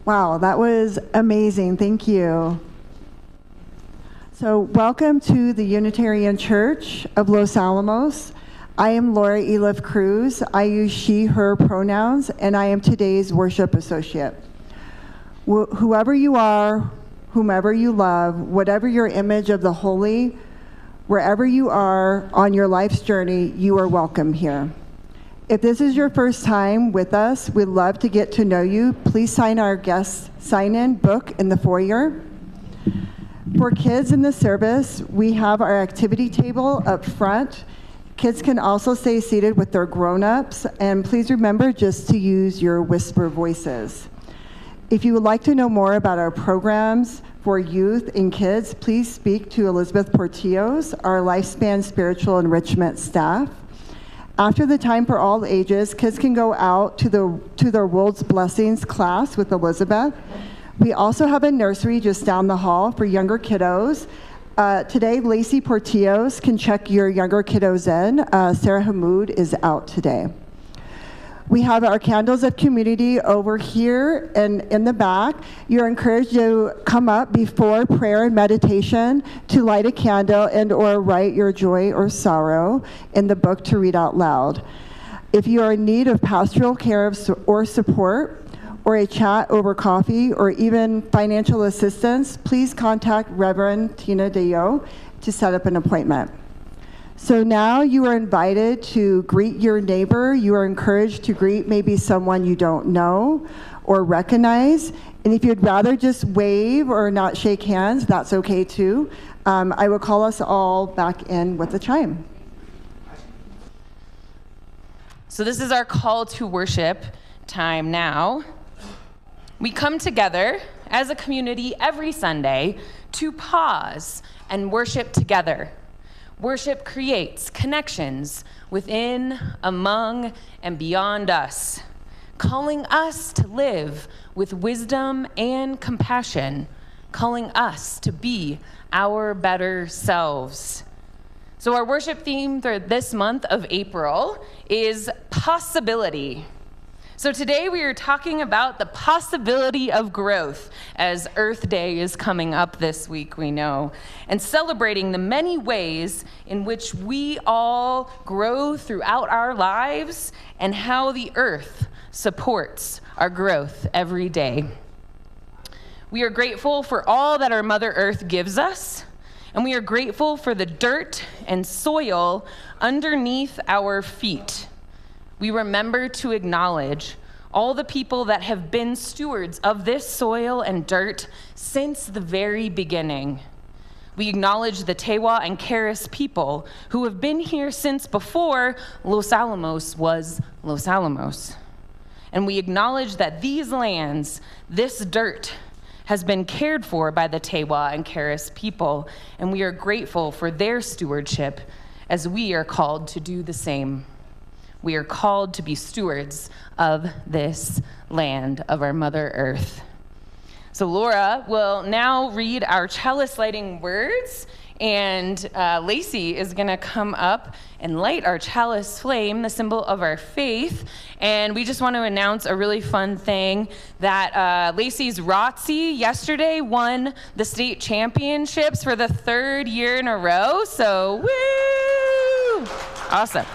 Wow, that was amazing. Thank you. So welcome to the Unitarian Church of Los Alamos. I am Laura Elliff Cruz. I use she, her pronouns, and I am today's worship associate. Whoever you are, whomever you love, whatever your image of the holy, wherever you are on your life's journey, you are welcome here. If this is your first time with us, we'd love to get to know you. Please sign our guest sign-in book in the foyer. For kids in the service, we have our activity table up front. Kids can also stay seated with their grown-ups, and please remember just to use your whisper voices. If you would like to know more about our programs for youth and kids, please speak to Elizabeth Portillos, our Lifespan Spiritual Enrichment staff. After the time for all ages, kids can go out to their World's Blessings class with Elizabeth. We also have a nursery just down the hall for younger kiddos. Today, Lacey Portillos can check your younger kiddos in. Sarah Hamoud is out today. We have our candles of community over here and in the back. You're encouraged to come up before prayer and meditation to light a candle and or write your joy or sorrow in the book to read out loud. If you are in need of pastoral care or support, or a chat over coffee, or even financial assistance, please contact Reverend Tina DeYoe to set up an appointment. So now you are invited to greet your neighbor. You are encouraged to greet maybe someone you don't know or recognize. And if you'd rather just wave or not shake hands, that's okay too. I will call us all back in with the chime. So this is our call to worship time now. We come together as a community every Sunday to pause and worship together. Worship creates connections within, among, and beyond us, calling us to live with wisdom and compassion, calling us to be our better selves. So our worship theme for this month of April is possibility. So today we are talking about the possibility of growth as Earth Day is coming up this week, we know, and celebrating the many ways in which we all grow throughout our lives and how the earth supports our growth every day. We are grateful for all that our Mother Earth gives us, and we are grateful for the dirt and soil underneath our feet. We remember to acknowledge all the people that have been stewards of this soil and dirt since the very beginning. We acknowledge the Tewa and Karis people who have been here since before Los Alamos was Los Alamos. And we acknowledge that these lands, this dirt, has been cared for by the Tewa and Karis people, and we are grateful for their stewardship as we are called to do the same. We are called to be stewards of this land, of our Mother Earth. So Laura will now read our chalice lighting words, and Lacey is going to come up and light our chalice flame, the symbol of our faith. And we just want to announce a really fun thing that Lacey's ROTC yesterday won the state championships for the 3rd year in a row. So woo! Awesome.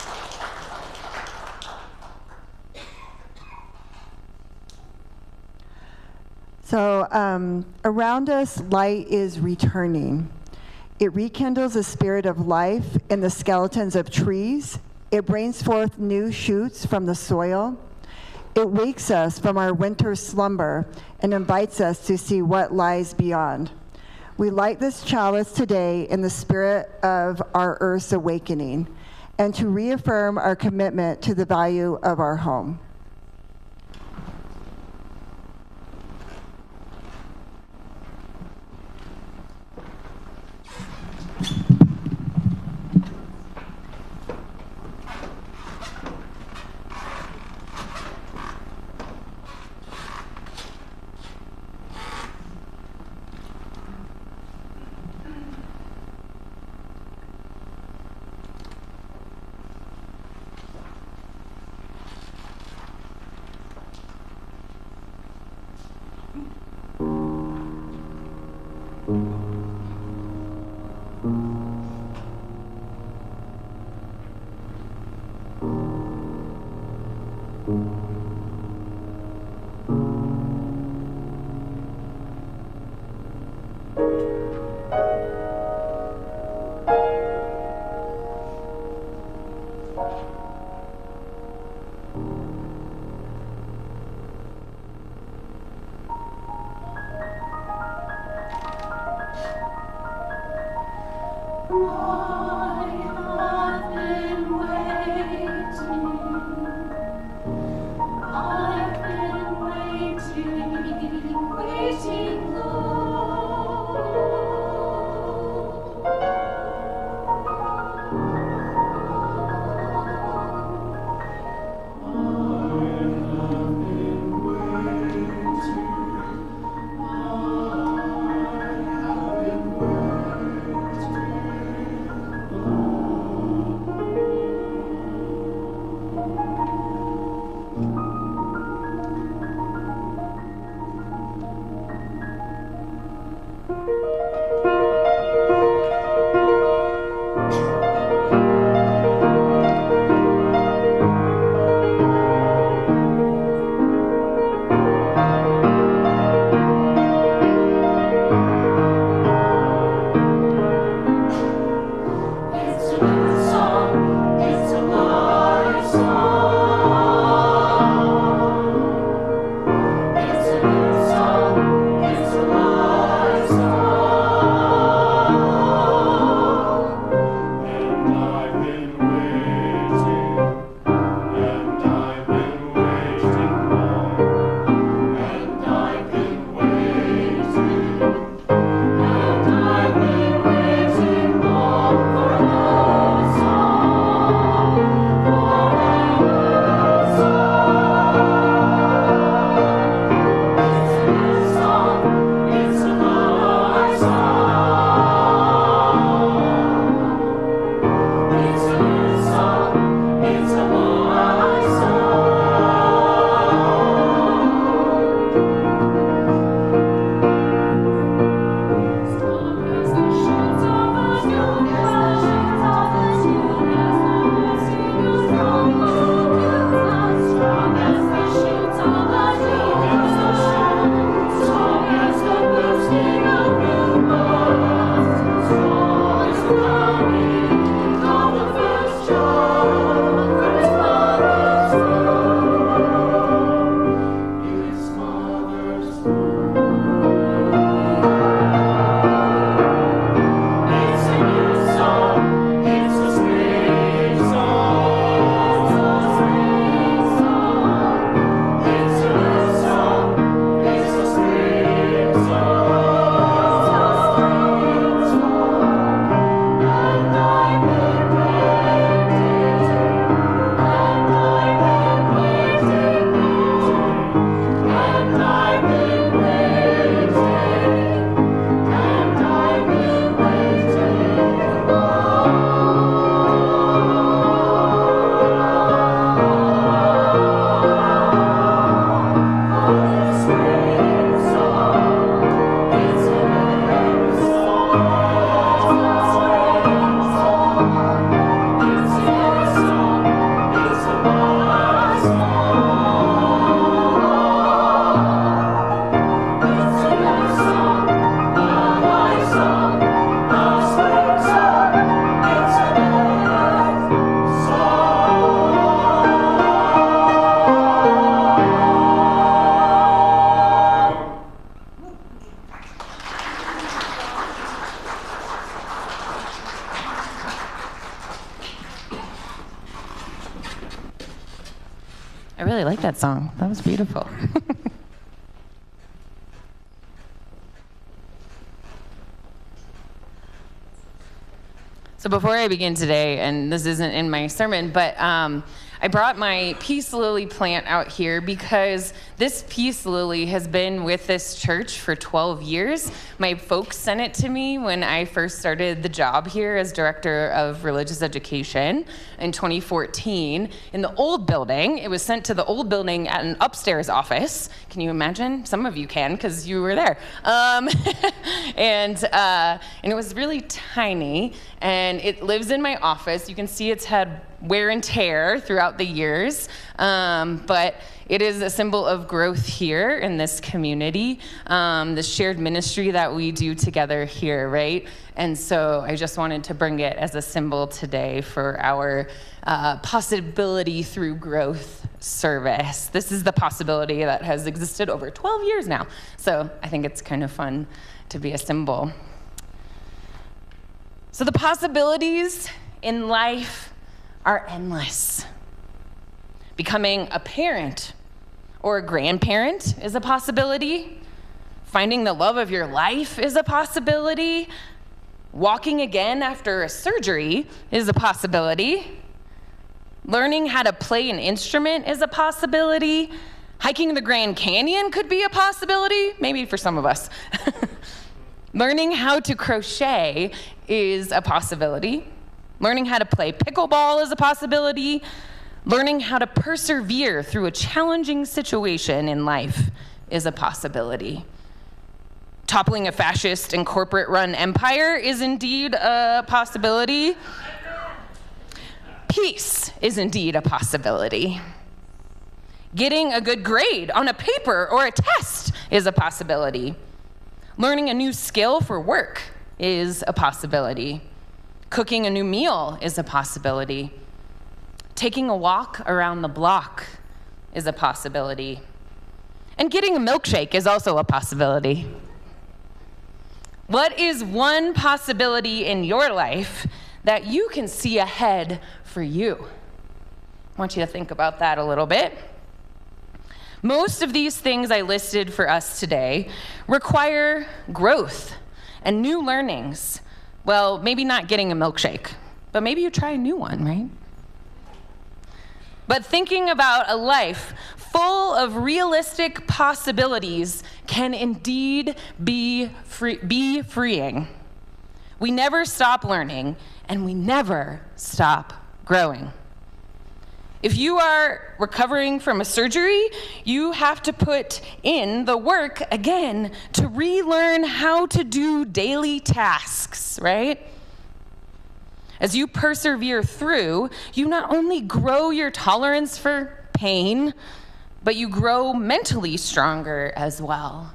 So around us, light is returning. It rekindles the spirit of life in the skeletons of trees. It brings forth new shoots from the soil. It wakes us from our winter slumber and invites us to see what lies beyond. We light this chalice today in the spirit of our Earth's awakening and to reaffirm our commitment to the value of our home. I really like that song. That was beautiful. So before I begin today, and this isn't in my sermon, but I brought my peace lily plant out here because this peace lily has been with this church for 12 years. My folks sent it to me when I first started the job here as director of religious education in 2014. In the old building, it was sent to the old building at an upstairs office. Can you imagine? Some of you can because you were there. And it was really tiny, and it lives in my office. You can see it's had wear and tear throughout the years, but it is a symbol of growth here in this community, the shared ministry that we do together here, right? And so I just wanted to bring it as a symbol today for our possibility through growth service. This is the possibility that has existed over 12 years now. So I think it's kind of fun to be a symbol. So the possibilities in life are endless. Becoming a parent or a grandparent is a possibility. Finding the love of your life is a possibility. Walking again after a surgery is a possibility. Learning how to play an instrument is a possibility. Hiking the Grand Canyon could be a possibility, maybe for some of us. Learning how to crochet is a possibility. Learning how to play pickleball is a possibility. Learning how to persevere through a challenging situation in life is a possibility. Toppling a fascist and corporate-run empire is indeed a possibility. Peace is indeed a possibility. Getting a good grade on a paper or a test is a possibility. Learning a new skill for work is a possibility. Cooking a new meal is a possibility. Taking a walk around the block is a possibility. And getting a milkshake is also a possibility. What is one possibility in your life that you can see ahead for you? I want you to think about that a little bit. Most of these things I listed for us today require growth and new learnings. Well, maybe not getting a milkshake, but maybe you try a new one, right? But thinking about a life full of realistic possibilities can indeed be freeing. We never stop learning, and we never stop growing. If you are recovering from a surgery, you have to put in the work again to relearn how to do daily tasks, right? As you persevere through, you not only grow your tolerance for pain, but you grow mentally stronger as well.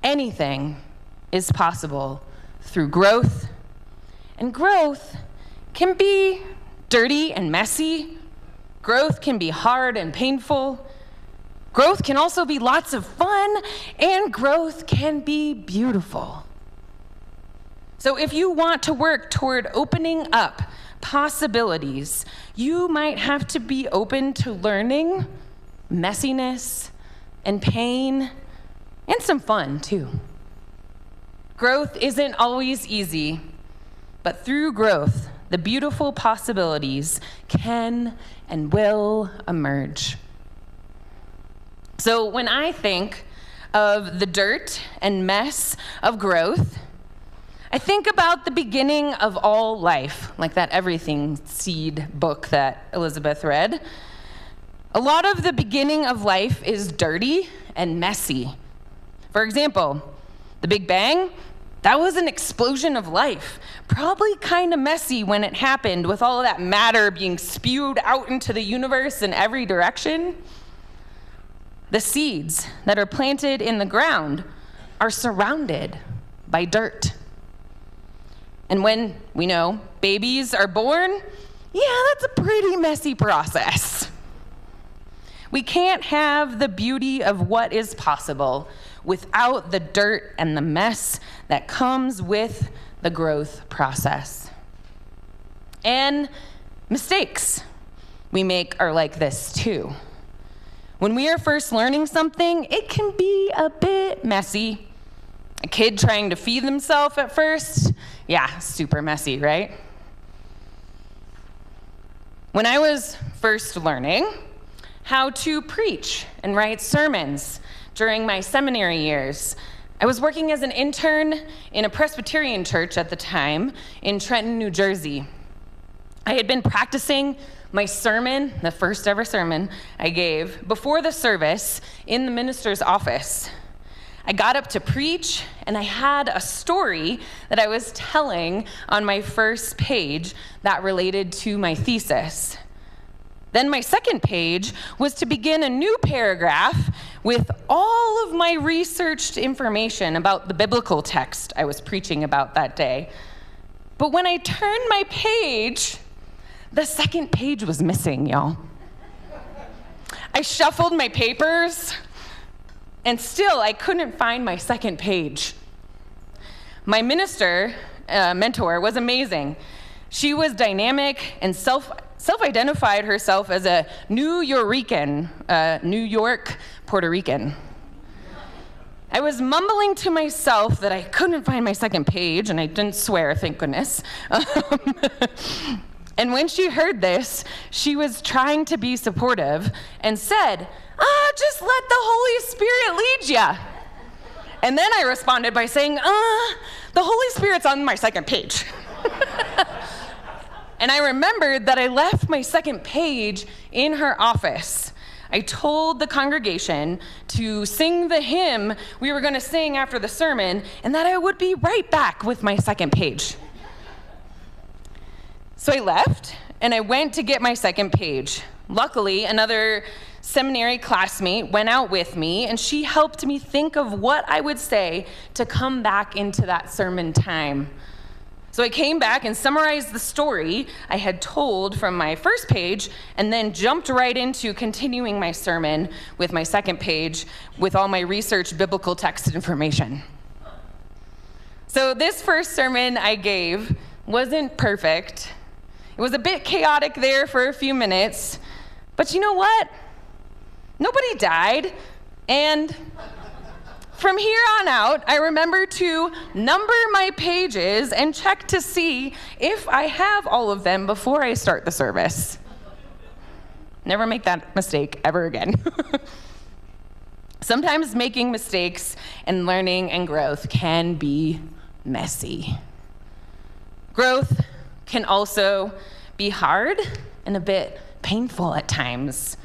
Anything is possible through growth, and growth can be dirty and messy. Growth can be hard and painful. Growth can also be lots of fun, and growth can be beautiful. So if you want to work toward opening up possibilities, you might have to be open to learning, messiness, and pain, and some fun too. Growth isn't always easy, but through growth, the beautiful possibilities can and will emerge. So when I think of the dirt and mess of growth, I think about the beginning of all life, like that Everything Seed book that Elizabeth read. A lot of the beginning of life is dirty and messy. For example, the Big Bang, that was an explosion of life. Probably kind of messy when it happened, with all of that matter being spewed out into the universe in every direction. The seeds that are planted in the ground are surrounded by dirt. And when, we know, babies are born, that's a pretty messy process. We can't have the beauty of what is possible without the dirt and the mess that comes with the growth process. And mistakes we make are like this too. When we are first learning something, it can be a bit messy. A kid trying to feed themselves at first, super messy, right? When I was first learning how to preach and write sermons during my seminary years, I was working as an intern in a Presbyterian church at the time in Trenton, New Jersey. I had been practicing my sermon, the first ever sermon I gave, before the service in the minister's office. I got up to preach, and I had a story that I was telling on my first page that related to my thesis. Then my second page was to begin a new paragraph with all of my researched information about the biblical text I was preaching about that day. But when I turned my page, the second page was missing, y'all. I shuffled my papers, and still I couldn't find my second page. My minister mentor was amazing. She was dynamic and self-identified herself as a New York Puerto Rican. I was mumbling to myself that I couldn't find my second page, and I didn't swear, thank goodness. And when she heard this, she was trying to be supportive and said, just let the Holy Spirit lead ya. And then I responded by saying, the Holy Spirit's on my second page. And I remembered that I left my second page in her office. I told the congregation to sing the hymn we were going to sing after the sermon, and that I would be right back with my second page. So I left, and I went to get my second page. Luckily, another seminary classmate went out with me, and she helped me think of what I would say to come back into that sermon time. So I came back and summarized the story I had told from my first page, and then jumped right into continuing my sermon with my second page with all my research biblical text information. So this first sermon I gave wasn't perfect. It was a bit chaotic there for a few minutes, but you know what? Nobody died, and from here on out, I remember to number my pages and check to see if I have all of them before I start the service. Never make that mistake ever again. Sometimes making mistakes and learning and growth can be messy. Growth can also be hard and a bit painful at times.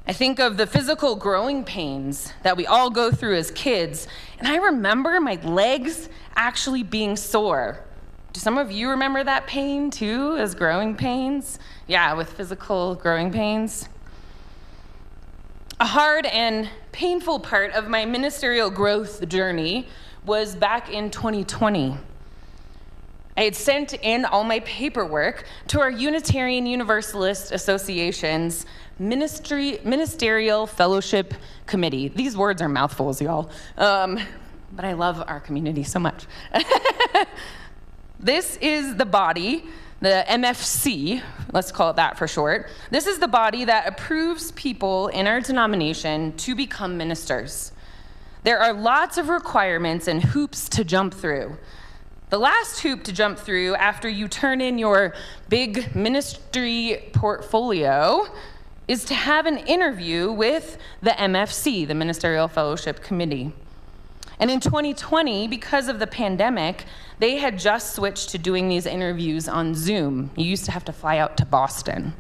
I think of the physical growing pains that we all go through as kids, and I remember my legs actually being sore. Do some of you remember that pain too, as growing pains? Yeah, with physical growing pains. A hard and painful part of my ministerial growth journey was back in 2020. I had sent in all my paperwork to our Unitarian Universalist Association's Ministerial Fellowship Committee. These words are mouthfuls, y'all. But I love our community so much. This is the body, the MFC, let's call it that for short. This is the body that approves people in our denomination to become ministers. There are lots of requirements and hoops to jump through. The last hoop to jump through after you turn in your big ministry portfolio is to have an interview with the MFC, the Ministerial Fellowship Committee. And in 2020, because of the pandemic, they had just switched to doing these interviews on Zoom. You used to have to fly out to Boston.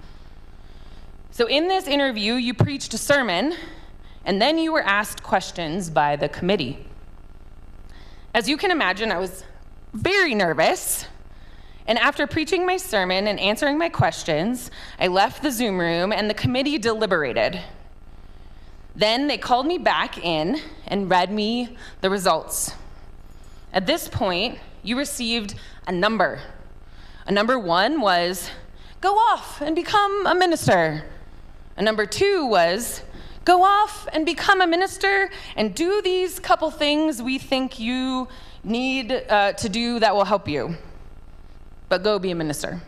So in this interview, you preached a sermon, and then you were asked questions by the committee. As you can imagine, I was very nervous. And after preaching my sermon and answering my questions, I left the Zoom room and the committee deliberated. Then they called me back in and read me the results. At this point, you received a number. A number 1 was, go off and become a minister. A number 2 was, go off and become a minister and do these couple things we think you need to do that will help you, but go be a minister.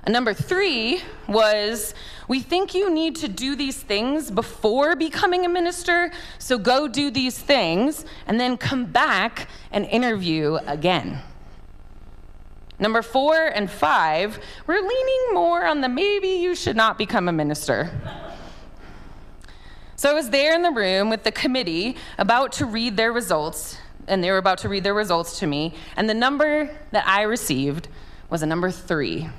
A number 3 was, we think you need to do these things before becoming a minister, so go do these things and then come back and interview again. Number 4 and 5 were leaning more on the maybe you should not become a minister. So I was there in the room with the committee about to read their results, and they were about to read their results to me, and the number that I received was a number 3.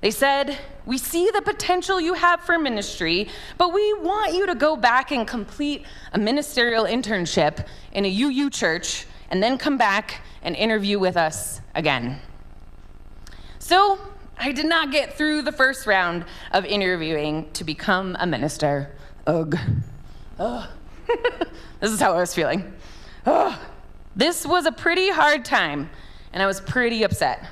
They said, we see the potential you have for ministry, but we want you to go back and complete a ministerial internship in a UU church, and then come back and interview with us again. So I did not get through the first round of interviewing to become a minister. Ugh. This is how I was feeling. This was a pretty hard time, and I was pretty upset.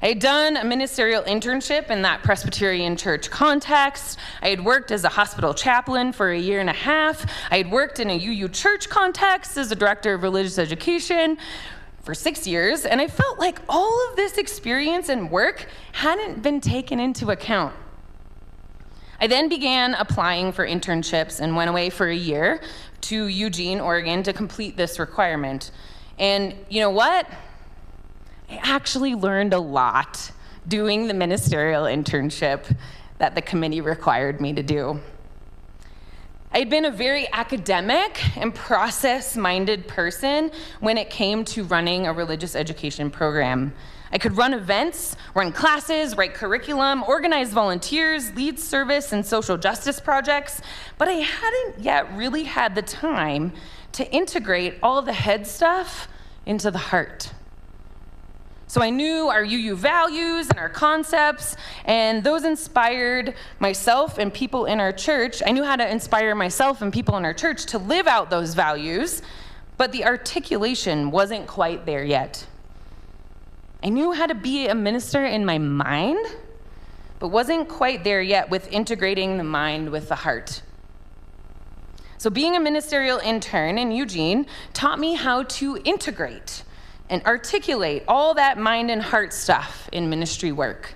I had done a ministerial internship in that Presbyterian church context. I had worked as a hospital chaplain for 1.5 years. I had worked in a UU church context as a director of religious education for 6 years, and I felt like all of this experience and work hadn't been taken into account. I then began applying for internships and went away for a year to Eugene, Oregon to complete this requirement. And you know what? I actually learned a lot doing the ministerial internship that the committee required me to do. I had been a very academic and process-minded person when it came to running a religious education program. I could run events, run classes, write curriculum, organize volunteers, lead service and social justice projects, but I hadn't yet really had the time to integrate all the head stuff into the heart. So I knew our UU values and our concepts, and those inspired myself and people in our church. I knew how to inspire myself and people in our church to live out those values, but the articulation wasn't quite there yet. I knew how to be a minister in my mind, but wasn't quite there yet with integrating the mind with the heart. So being a ministerial intern in Eugene taught me how to integrate and articulate all that mind and heart stuff in ministry work.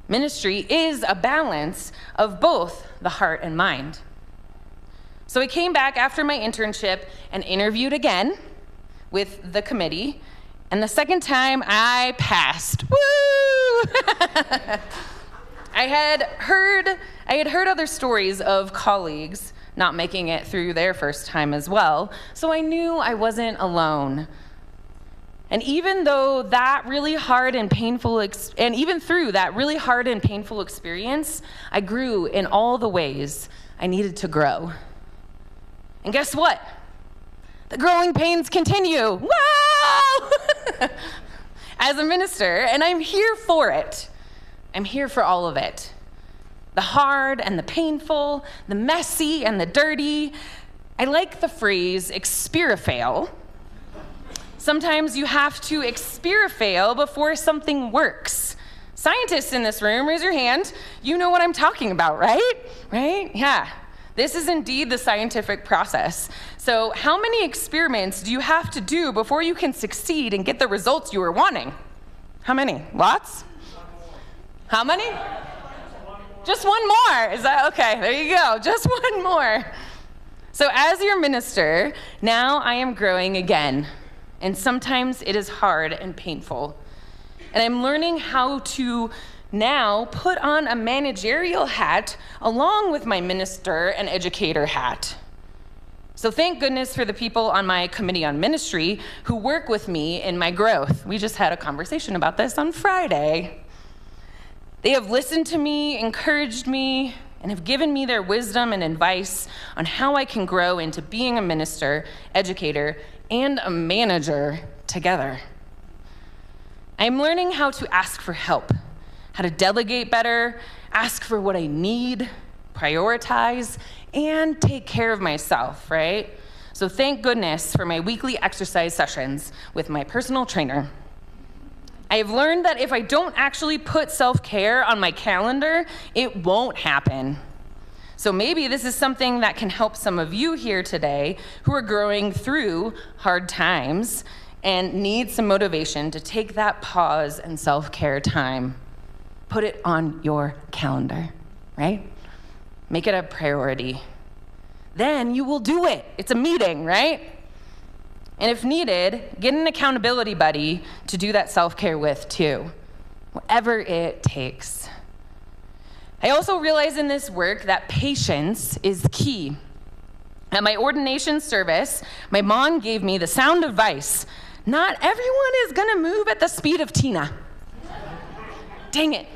Ministry is a balance of both the heart and mind. So I came back after my internship and interviewed again with the committee, and the second time I passed. Woo! I had heard other stories of colleagues not making it through their first time as well, so I knew I wasn't alone. And even though that really hard and painful, even through that really hard and painful experience, I grew in all the ways I needed to grow. And guess what? The growing pains continue. Whoa! As a minister, and I'm here for it. I'm here for all of it. The hard and the painful, the messy and the dirty. I like the phrase experifail. Sometimes you have to experifail before something works. Scientists in this room, raise your hand. You know what I'm talking about, right? Right? Yeah. This is indeed the scientific process. So how many experiments do you have to do before you can succeed and get the results you are wanting? How many? Lots? How many? Just one more. Is that okay? There you go. Just one more. So as your minister, now I am growing again. And sometimes it is hard and painful. And I'm learning how to now put on a managerial hat along with my minister and educator hat. So thank goodness for the people on my committee on ministry who work with me in my growth. We just had a conversation about this on Friday. They have listened to me, encouraged me, and have given me their wisdom and advice on how I can grow into being a minister, educator, and a manager together. I'm learning how to ask for help, how to delegate better, ask for what I need, prioritize, and take care of myself, right? So thank goodness for my weekly exercise sessions with my personal trainer. I have learned that if I don't actually put self-care on my calendar, it won't happen. So maybe this is something that can help some of you here today who are growing through hard times and need some motivation to take that pause and self-care time. Put it on your calendar, right? Make it a priority. Then you will do it. It's a meeting, right? And if needed, get an accountability buddy to do that self-care with too, whatever it takes. I also realize in this work that patience is key. At my ordination service, my mom gave me the sound advice: not everyone is gonna move at the speed of Tina. Dang it.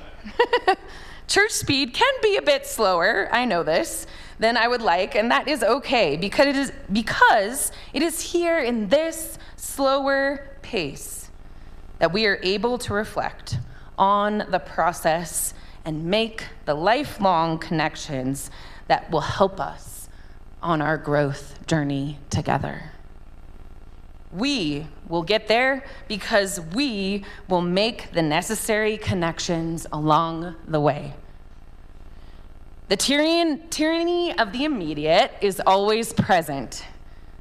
Church speed can be a bit slower, I know this, than I would like, and that is okay, because it is here in this slower pace that we are able to reflect on the process and make the lifelong connections that will help us on our growth journey together. We will get there because we will make the necessary connections along the way. The tyranny of the immediate is always present,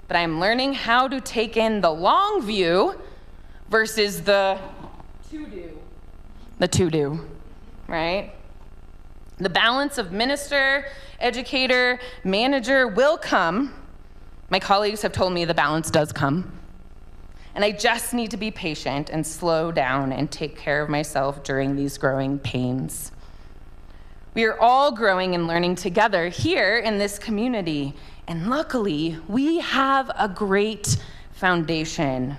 but I'm learning how to take in the long view versus the to-do, right? The balance of minister, educator, manager will come. My colleagues have told me the balance does come. And I just need to be patient and slow down and take care of myself during these growing pains. We are all growing and learning together here in this community. And luckily, we have a great foundation.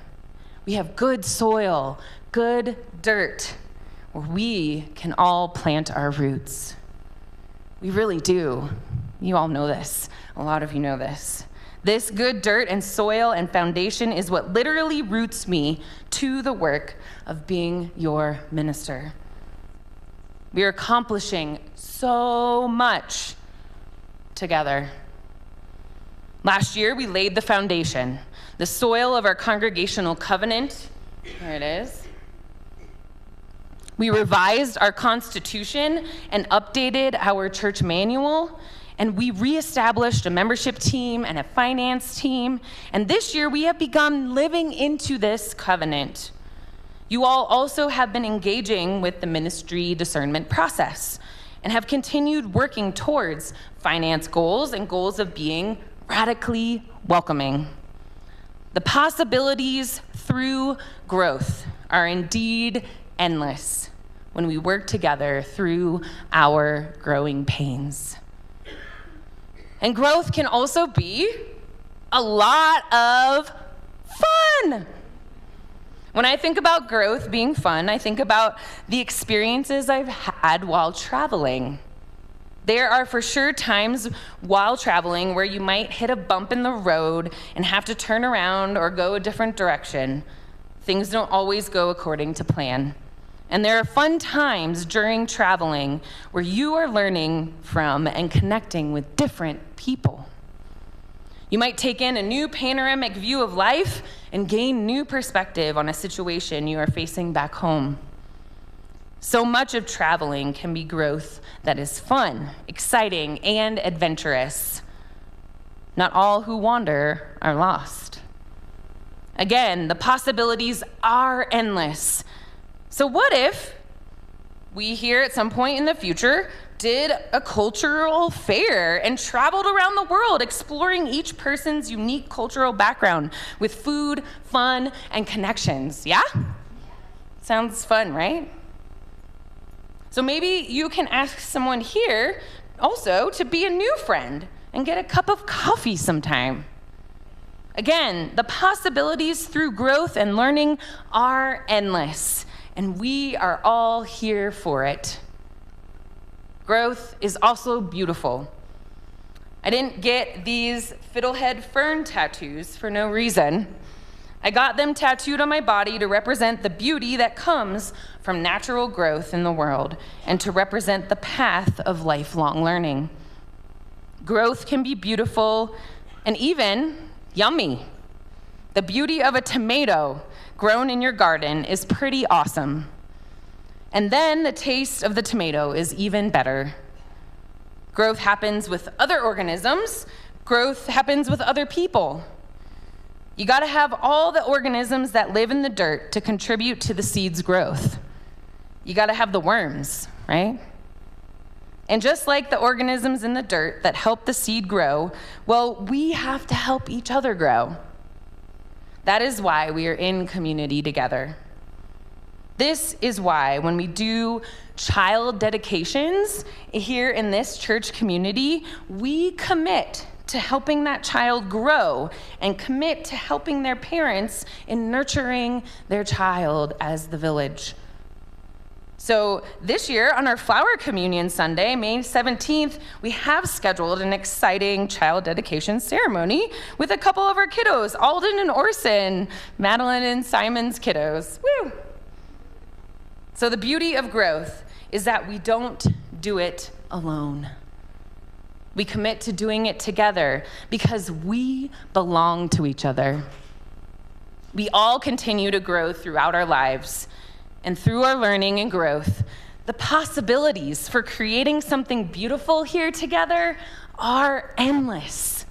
We have good soil, good dirt, where we can all plant our roots. We really do. You all know this. A lot of you know this. This good dirt and soil and foundation is what literally roots me to the work of being your minister. We are accomplishing so much together. Last year, we laid the foundation, the soil of our congregational covenant. There it is. We revised our constitution and updated our church manual, and we reestablished a membership team and a finance team. And this year, we have begun living into this covenant. You all also have been engaging with the ministry discernment process and have continued working towards finance goals and goals of being radically welcoming. The possibilities through growth are indeed endless when we work together through our growing pains. And growth can also be a lot of fun. When I think about growth being fun, I think about the experiences I've had while traveling. There are for sure times while traveling where you might hit a bump in the road and have to turn around or go a different direction. Things don't always go according to plan. And there are fun times during traveling where you are learning from and connecting with different people. You might take in a new panoramic view of life and gain new perspective on a situation you are facing back home. So much of traveling can be growth that is fun, exciting, and adventurous. Not all who wander are lost. Again, the possibilities are endless. So what if we here at some point in the future did a cultural fair and traveled around the world exploring each person's unique cultural background with food, fun, and connections? Yeah? Sounds fun, right? So maybe you can ask someone here also to be a new friend and get a cup of coffee sometime. Again, the possibilities through growth and learning are endless, and we are all here for it. Growth is also beautiful. I didn't get these fiddlehead fern tattoos for no reason. I got them tattooed on my body to represent the beauty that comes from natural growth in the world and to represent the path of lifelong learning. Growth can be beautiful and even yummy. The beauty of a tomato grown in your garden is pretty awesome. And then the taste of the tomato is even better. Growth happens with other organisms. Growth happens with other people. You gotta have all the organisms that live in the dirt to contribute to the seed's growth. You gotta have the worms, right? And just like the organisms in the dirt that help the seed grow, well, we have to help each other grow. That is why we are in community together. This is why when we do child dedications here in this church community, we commit to helping that child grow and commit to helping their parents in nurturing their child as the village. So this year on our Flower Communion Sunday, May 17th, we have scheduled an exciting child dedication ceremony with a couple of our kiddos, Alden and Orson, Madeline and Simon's kiddos. Woo! So the beauty of growth is that we don't do it alone. We commit to doing it together because we belong to each other. We all continue to grow throughout our lives, and through our learning and growth, the possibilities for creating something beautiful here together are endless.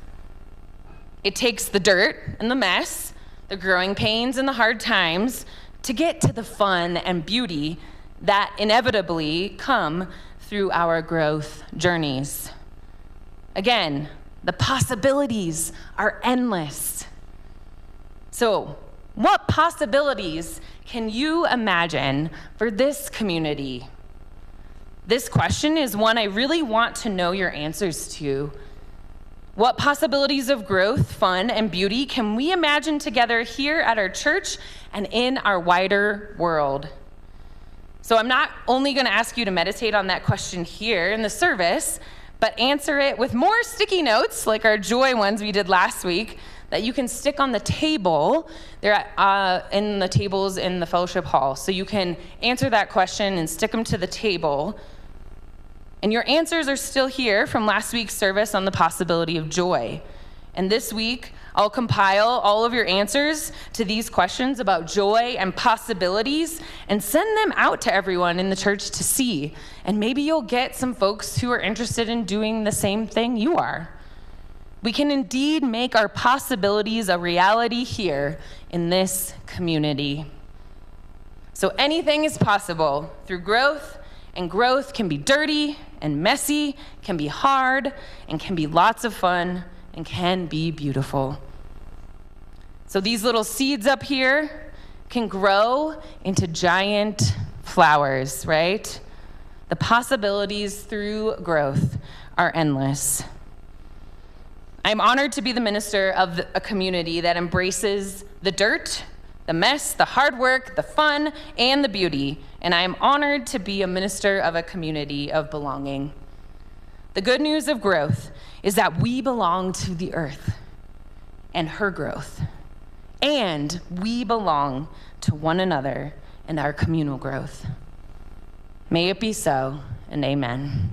It takes the dirt and the mess, the growing pains and the hard times, to get to the fun and beauty that inevitably come through our growth journeys. Again, the possibilities are endless. So, what possibilities can you imagine for this community? This question is one I really want to know your answers to. What possibilities of growth, fun, and beauty can we imagine together here at our church and in our wider world? So I'm not only going to ask you to meditate on that question here in the service, but answer it with more sticky notes like our joy ones we did last week that you can stick on the table. They're in the tables in the fellowship hall. So you can answer that question and stick them to the table. And your answers are still here from last week's service on the possibility of joy. And this week, I'll compile all of your answers to these questions about joy and possibilities and send them out to everyone in the church to see. And maybe you'll get some folks who are interested in doing the same thing you are. We can indeed make our possibilities a reality here in this community. So anything is possible through growth, and growth can be dirty and messy, can be hard, and can be lots of fun, and can be beautiful. So these little seeds up here can grow into giant flowers, right? The possibilities through growth are endless. I'm honored to be the minister of a community that embraces the dirt, the mess, the hard work, the fun, and the beauty. And I am honored to be a minister of a community of belonging. The good news of growth is that we belong to the earth and her growth. And we belong to one another and our communal growth. May it be so, and amen.